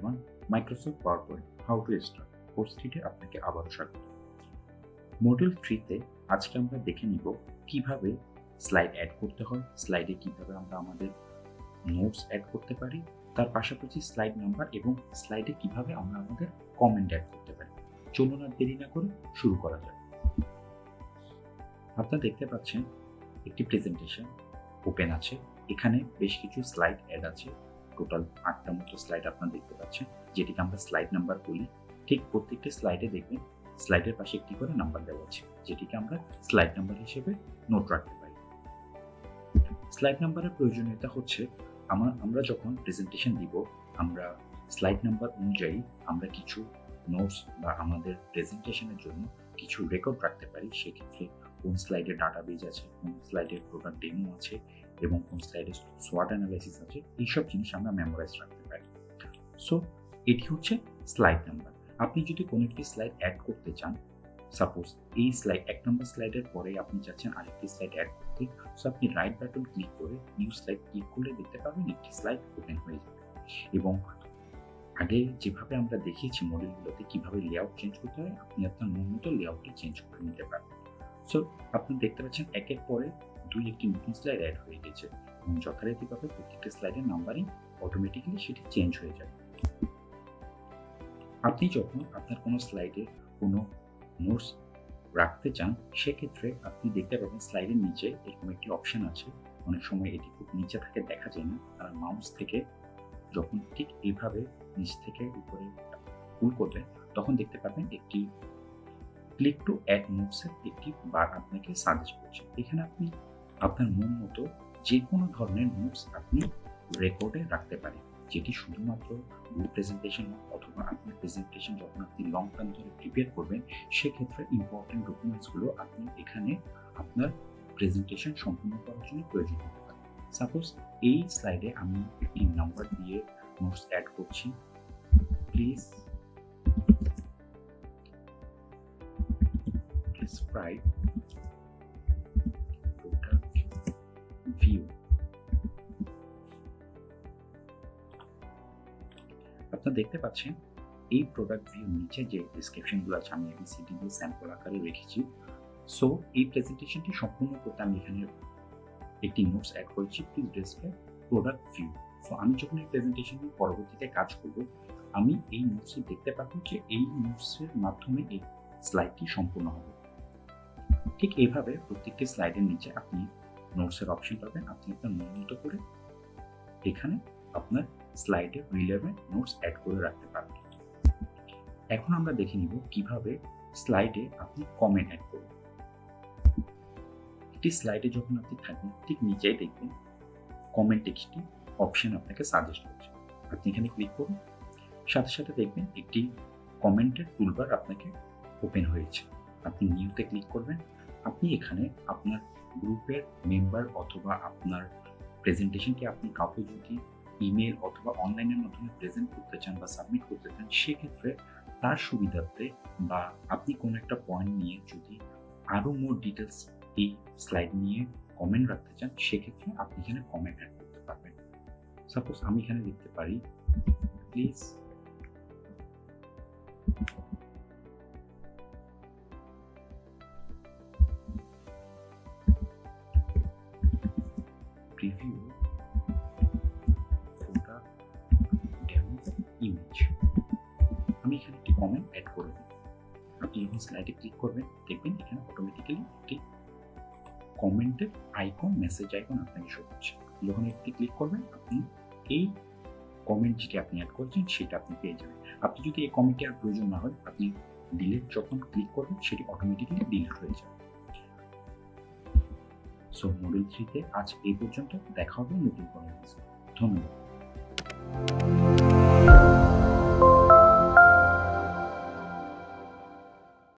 1 Microsoft PowerPoint how to start course 3-তে আপনাকে আবারও স্বাগত। মডিউল 3-তে আজকে আমরা দেখে নিব কিভাবে স্লাইড অ্যাড করতে হয়, স্লাইডে কিভাবে আমরা আমাদের নোটস অ্যাড করতে পারি, তার পাশাপাশি স্লাইড নাম্বার এবং স্লাইডে কিভাবে আমরা আমাদের কমেন্ট অ্যাড করতে পারি। চলুন আর দেরি না করে শুরু করা যাক। আপনারা দেখতে পাচ্ছেন একটি প্রেজেন্টেশন ওপেন আছে, এখানে বেশ কিছু স্লাইড অ্যাড আছে, টোটাল 8টা মতো স্লাইড আপনারা দেখতে পাচ্ছেন, যেটিকে আমরা স্লাইড নাম্বার বলি। ঠিক প্রত্যেকটি স্লাইডে দেখবেন স্লাইডের পাশে একটি করে নাম্বার দেওয়া আছে, যেটিকে আমরা স্লাইড নাম্বার হিসেবে নোট রাখতে পারি। স্লাইড নাম্বারের প্রয়োজনীয়তা হচ্ছে আমরা যখন প্রেজেন্টেশন দিব, আমরা স্লাইড নাম্বার অনুযায়ী আমরা কিছু নোটস বা আমাদের প্রেজেন্টেশনের জন্য কিছু রেকর্ড রাখতে পারি। সেক্ষেত্রে কোন স্লাইডে ডাটাবেজ আছে, কোন স্লাইডে প্রোডাক্ট ডেমো আছে এবং কোন স্লাইডে সোয়াট অ্যানালাইসিস আছে, এইসব জিনিস আমরা মেমোরাইজ রাখতে পারি। সো এটি হচ্ছে স্লাইড নাম্বার। আপনি যদি কোনো একটি স্লাইড অ্যাড করতে চান, সাপোজ এই স্লাইড 1 নম্বর স্লাইডের পরে আপনি চাচ্ছেন আরেকটি স্লাইড অ্যাড করতে, সো আপনি রাইট বাটন ক্লিক করে নিউ স্লাইড ক্লিক করলে দেখতে পাবেন একটি স্লাইড ওপেন হয়ে যাবে। এবং আগে যেভাবে আমরা দেখিয়েছি মডিউলগুলোতে কিভাবে লেআউট চেঞ্জ করতে হয়, আপনি আপনার মন মতো লেআউটটি চেঞ্জ করে নিতে পারবেন। সো আপনি দেখতে পাচ্ছেন একের পরে একটি নতুন স্লাইড অ্যাড হয়ে গেছে এবং যথারীতিভাবে প্রত্যেকটা স্লাইডের নাম্বারিং অটোমেটিক্যালি সেটি চেঞ্জ হয়ে যাবে। আপনি যখন আপনার কোনো স্লাইডে কোনো নোটস রাখতে চান, সেক্ষেত্রে আপনি দেখতে পাবেন স্লাইডের নিচে এরকম একটি অপশন আছে। অনেক সময় এটি খুব নিচে থাকে, দেখা যায় না, আর মাউস থেকে যখন ঠিক এইভাবে নিচ থেকে উপরে পুল করবেন, তখন দেখতে পাবেন একটি ক্লিক টু অ্যাড নোটসের একটি বার আপনাকে সাজেস্ট করছে। এখানে আপনি আপনার মন মতো যে কোনো ধরনের নোটস আপনি রেকর্ডে রাখতে পারেন, যেটি শুধুমাত্র গ্রুপ প্রেজেন্টেশন অথবা আপনার প্রেজেন্টেশন যখন আপনি লং টার্ম ধরে প্রিপেয়ার করবেন, সেক্ষেত্রে ইম্পর্টেন্ট ডকুমেন্টসগুলো আপনি এখানে আপনার প্রেজেন্টেশন সম্পূর্ণ করার জন্য প্রয়োজন হতে পারে। সাপোজ এই স্লাইডে আমি একটি নাম্বার দিয়ে নোটস অ্যাড করছি। Please describe product view। আপনারা দেখতে পাচ্ছেন এই প্রোডাক্ট ভিউ নিচে যে ডেসক্রিপশনগুলো আছে আমি ABCD দিয়ে স্যাম্পল আকারে রেখেছি। সো এই প্রেজেন্টেশনটি সম্পূর্ণ করতে আমি এখানে একটি নোটস অ্যাড করেছি, please describe product view. So আমি যখন এই প্রেজেন্টেশন নিয়ে পরবর্তীতে কাজ করব, আমি এই নোটসে দেখতে পাবো যে এই নোটসের মাধ্যমে এই স্লাইডটি সম্পূর্ণ হবে। ঠিক এইভাবে প্রত্যেকটি স্লাইডের নিচে আপনি নোটসের অপশন পাবেন। আপনি আপনার মন মতো করে এখানে আপনার স্লাইডে রিলেভেন্ট নোটস অ্যাড করে রাখতে পারবেন। এখন আমরা দেখে নিব কিভাবে স্লাইডে আপনি কমেন্ট অ্যাড করবেন। একটি স্লাইডে যখন আপনি থাকবেন, ঠিক নিচেই দেখবেন কমেন্ট একটি অপশন আপনাকে সাজেস্ট করছে। আপনি এখানে ক্লিক করুন, সাথে সাথে দেখবেন একটি কমেন্টের টুলবার আপনাকে ওপেন হয়েছে। আপনি নিউতে ক্লিক করবেন। আপনি এখানে আপনার গ্রুপের মেম্বার অথবা আপনার প্রেজেন্টেশনকে আপনি কাউকে যদি ইমেল অথবা অনলাইনের মাধ্যমে প্রেজেন্ট করতে চান বা সাবমিট করতে চান, সেক্ষেত্রে তার সুবিধার্থে বা আপনি কোনো একটা পয়েন্ট নিয়ে যদি আরও মোর ডিটেলস এই স্লাইড নিয়ে কমেন্ট রাখতে চান, সেক্ষেত্রে আপনি এখানে কমেন্ট অ্যাড করতে পারবেন। সাপোজ আমি এখানে লিখতে পারি, please preview product demo image। আমি এখানে একটি কমেন্ট অ্যাড করে দিই। আপনি যখন স্লাইডে ক্লিক করবেন, দেখবেন এখানে অটোমেটিক্যালি একটি কমেন্টের আইকন, মেসেজ আইকন আপনাকে শো করছে। যখন একটি ক্লিক করবেন, আপনি এই কমেন্ট যেটি আপনি অ্যাড করছেন সেটা আপনি পেয়ে যাবেন। আপনি যদি এই কমেন্টটি আর প্রয়োজন না হয়, আপনি ডিলিট যখন ক্লিক করবেন, সেটি অটোমেটিক্যালি ডিলিট হয়ে যাবে। সো মডিউল 3-তে আজ এই পর্যন্ত, দেখা হবে নতুন কোনো। ধন্যবাদ।